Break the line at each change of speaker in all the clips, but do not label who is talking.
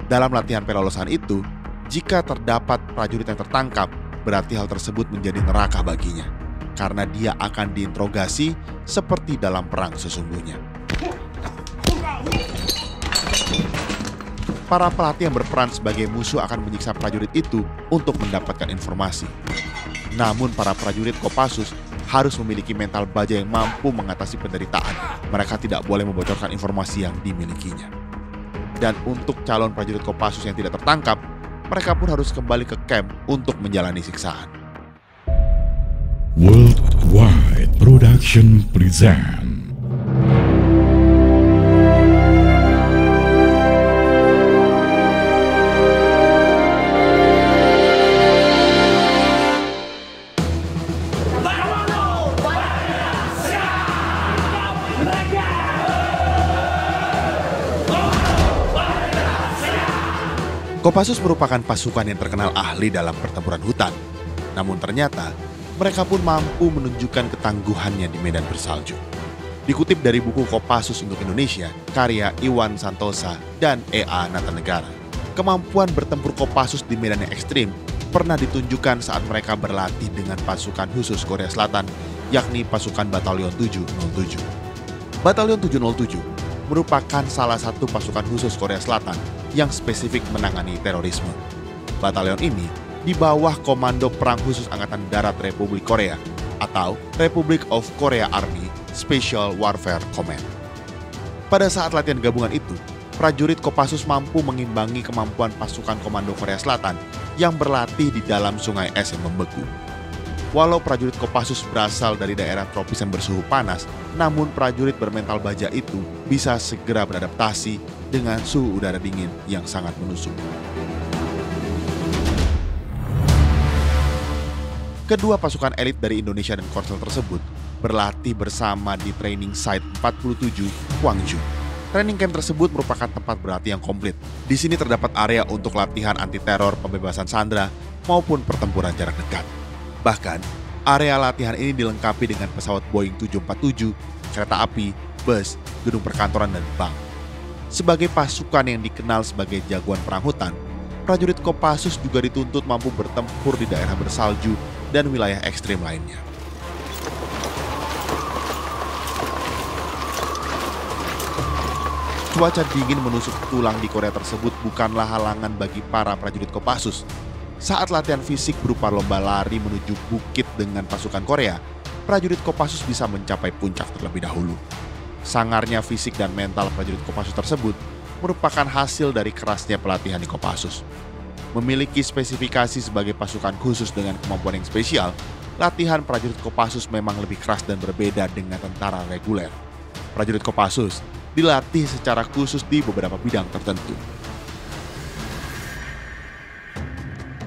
Dalam latihan pelolosan itu, jika terdapat prajurit yang tertangkap, berarti hal tersebut menjadi neraka baginya, karena dia akan diinterogasi seperti dalam perang sesungguhnya. Para pelatih yang berperan sebagai musuh akan menyiksa prajurit itu untuk mendapatkan informasi. Namun para prajurit Kopassus harus memiliki mental baja yang mampu mengatasi penderitaan. Mereka tidak boleh membocorkan informasi yang dimilikinya. Dan untuk calon prajurit Kopassus yang tidak tertangkap, mereka pun harus kembali ke camp untuk menjalani siksaan.
Worldwide Production present.
Kopassus merupakan pasukan yang terkenal ahli dalam pertempuran hutan. Namun ternyata, mereka pun mampu menunjukkan ketangguhannya di medan bersalju. Dikutip dari buku Kopassus untuk Indonesia, karya Iwan Santosa dan E.A. Natanegara, kemampuan bertempur Kopassus di medan yang ekstrim pernah ditunjukkan saat mereka berlatih dengan pasukan khusus Korea Selatan, yakni pasukan Batalion 707. Batalion 707 merupakan salah satu pasukan khusus Korea Selatan yang spesifik menangani terorisme. Batalion ini di bawah Komando Perang Khusus Angkatan Darat Republik Korea atau Republic of Korea Army Special Warfare Command. Pada saat latihan gabungan itu, prajurit Kopassus mampu mengimbangi kemampuan pasukan Komando Korea Selatan yang berlatih di dalam sungai es yang membeku. Walau prajurit Kopassus berasal dari daerah tropis yang bersuhu panas, namun prajurit bermental baja itu bisa segera beradaptasi dengan suhu udara dingin yang sangat menusuk. Kedua pasukan elit dari Indonesia dan Korsel tersebut berlatih bersama di Training Site 47 Gwangju. Training camp tersebut merupakan tempat berlatih yang komplit. Di sini terdapat area untuk latihan anti-teror, pembebasan sandera, maupun pertempuran jarak dekat. Bahkan, area latihan ini dilengkapi dengan pesawat Boeing 747, kereta api, bus, gedung perkantoran, dan bank. Sebagai pasukan yang dikenal sebagai jagoan perang hutan, prajurit Kopassus juga dituntut mampu bertempur di daerah bersalju dan wilayah ekstrim lainnya. Cuaca dingin menusuk tulang di Korea tersebut bukanlah halangan bagi para prajurit Kopassus. Saat latihan fisik berupa lomba lari menuju bukit dengan pasukan Korea, prajurit Kopassus bisa mencapai puncak terlebih dahulu. Sangarnya fisik dan mental prajurit Kopassus tersebut merupakan hasil dari kerasnya pelatihan di Kopassus. Memiliki spesifikasi sebagai pasukan khusus dengan kemampuan yang spesial, latihan prajurit Kopassus memang lebih keras dan berbeda dengan tentara reguler. Prajurit Kopassus dilatih secara khusus di beberapa bidang tertentu.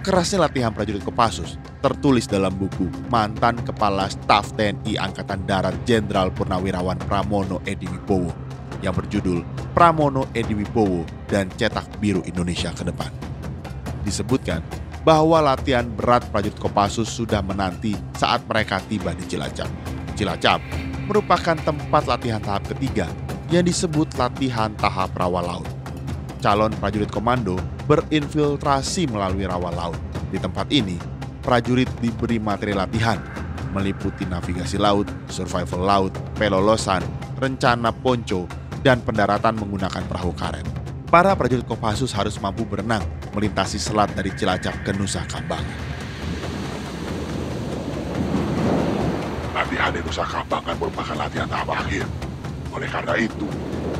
Kerasnya latihan prajurit Kopassus tertulis dalam buku mantan Kepala Staf TNI Angkatan Darat Jenderal Purnawirawan Pramono Edi Wibowo yang berjudul Pramono Edi Wibowo dan Cetak Biru Indonesia ke Depan. Disebutkan bahwa latihan berat prajurit Kopassus sudah menanti saat mereka tiba di Cilacap. Cilacap merupakan tempat latihan tahap ketiga yang disebut latihan tahap rawa laut. Calon prajurit komando berinfiltrasi melalui rawa laut. Di tempat ini, prajurit diberi materi latihan, meliputi navigasi laut, survival laut, pelolosan, rencana ponco, dan pendaratan menggunakan perahu karet. Para prajurit Kopassus harus mampu berenang melintasi selat dari Cilacap ke Nusa Kambangan.
Latihan di Nusa Kambangan merupakan latihan tahap akhir. Oleh karena itu,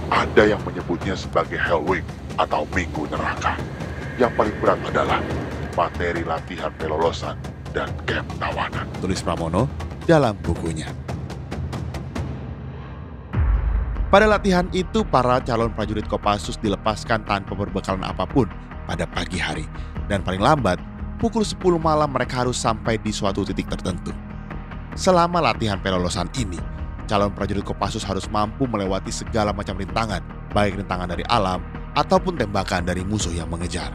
ada yang menyebutnya sebagai Hell Week atau Minggu Neraka. Yang paling berat adalah materi latihan pelolosan dan camp tawanan,
tulis Pramono dalam bukunya. Pada latihan itu, para calon prajurit Kopassus dilepaskan tanpa berbekalan apapun pada pagi hari. Dan paling lambat, pukul 10 malam mereka harus sampai di suatu titik tertentu. Selama latihan pelolosan ini, calon prajurit Kopassus harus mampu melewati segala macam rintangan, baik rintangan dari alam ataupun tembakan dari musuh yang mengejar.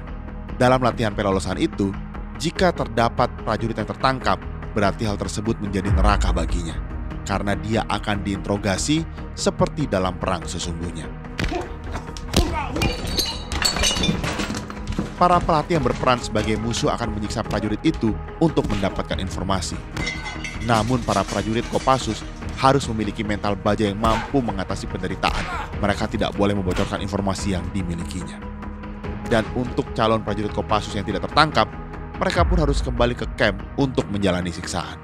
Dalam latihan pelolosan itu, jika terdapat prajurit yang tertangkap, berarti hal tersebut menjadi neraka baginya, karena dia akan diinterogasi seperti dalam perang sesungguhnya. para pelatih yang berperan sebagai musuh akan menyiksa prajurit itu untuk mendapatkan informasi. Namun para prajurit Kopassus harus memiliki mental baja yang mampu mengatasi penderitaan. Mereka tidak boleh membocorkan informasi yang dimilikinya. Dan untuk calon prajurit Kopassus yang tidak tertangkap, mereka pun harus kembali ke camp untuk menjalani siksaan.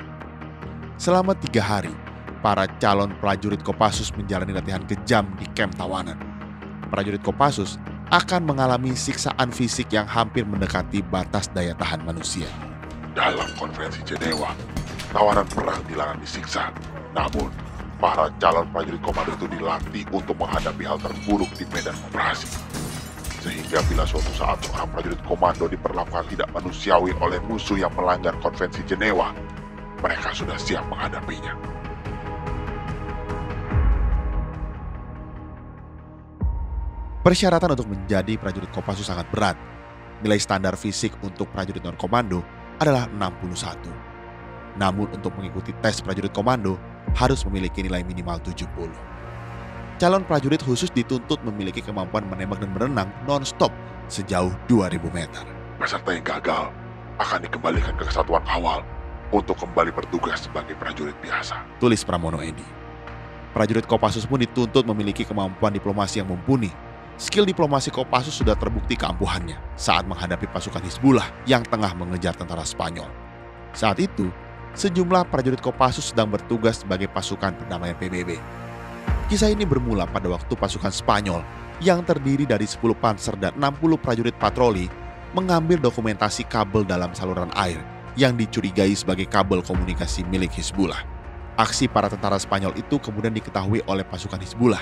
Selama 3 hari, para calon prajurit Kopassus menjalani latihan kejam di camp tawanan. Prajurit Kopassus akan mengalami siksaan fisik yang hampir mendekati batas daya tahan manusia.
Dalam konferensi Jenewa, tawanan perang dilarang disiksa. Namun, para calon prajurit komando itu dilatih untuk menghadapi hal terburuk di medan operasi. Sehingga bila suatu saat seorang prajurit komando diperlakukan tidak manusiawi oleh musuh yang melanggar konvensi Jenewa, mereka sudah siap menghadapinya.
Persyaratan untuk menjadi prajurit Kopassus sangat berat. Nilai standar fisik untuk prajurit non-komando adalah 61. Namun untuk mengikuti tes prajurit komando harus memiliki nilai minimal 70. Calon prajurit khusus dituntut memiliki kemampuan menembak dan berenang non-stop sejauh 2000 meter.
Peserta yang gagal akan dikembalikan ke kesatuan awal untuk kembali bertugas sebagai prajurit biasa.
Tulis Pramono Edi. Prajurit Kopassus pun dituntut memiliki kemampuan diplomasi yang mumpuni. Skill diplomasi Kopassus sudah terbukti keampuhannya saat menghadapi pasukan Hizbullah yang tengah mengejar tentara Spanyol. Saat itu, sejumlah prajurit Kopassus sedang bertugas sebagai pasukan perdamaian PBB. Kisah ini bermula pada waktu pasukan Spanyol yang terdiri dari 10 panser dan 60 prajurit patroli mengambil dokumentasi kabel dalam saluran air yang dicurigai sebagai kabel komunikasi milik Hizbullah. Aksi para tentara Spanyol itu kemudian diketahui oleh pasukan Hizbullah.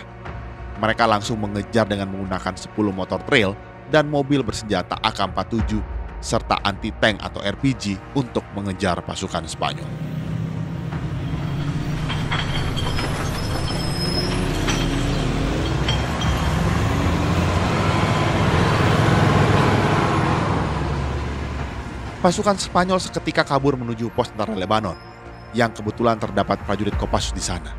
Mereka langsung mengejar dengan menggunakan 10 motor trail dan mobil bersenjata AK-47 serta anti-tank atau RPG untuk mengejar pasukan Spanyol. Pasukan Spanyol seketika kabur menuju pos tentara Lebanon, yang kebetulan terdapat prajurit Kopassus di sana.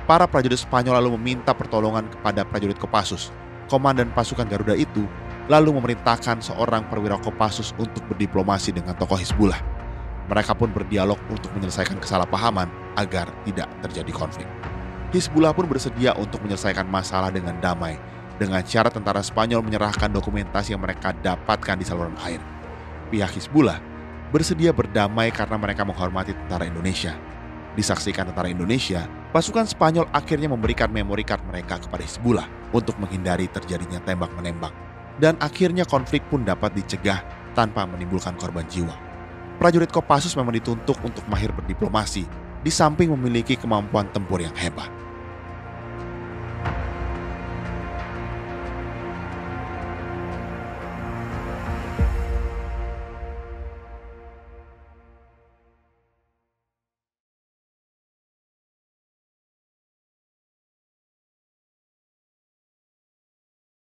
Para prajurit Spanyol lalu meminta pertolongan kepada prajurit Kopassus. Komandan pasukan Garuda itu lalu memerintahkan seorang perwira Kopassus untuk berdiplomasi dengan tokoh Hizbullah. Mereka pun berdialog untuk menyelesaikan kesalahpahaman agar tidak terjadi konflik. Hizbullah pun bersedia untuk menyelesaikan masalah dengan damai, dengan syarat tentara Spanyol menyerahkan dokumentasi yang mereka dapatkan di saluran air. Pihak Hizbullah bersedia berdamai karena mereka menghormati tentara Indonesia. Disaksikan tentara Indonesia, pasukan Spanyol akhirnya memberikan memory card mereka kepada Hizbullah untuk menghindari terjadinya tembak-menembak. Dan akhirnya konflik pun dapat dicegah tanpa menimbulkan korban jiwa. Prajurit Kopassus memang dituntut untuk mahir berdiplomasi, di samping memiliki kemampuan tempur yang hebat.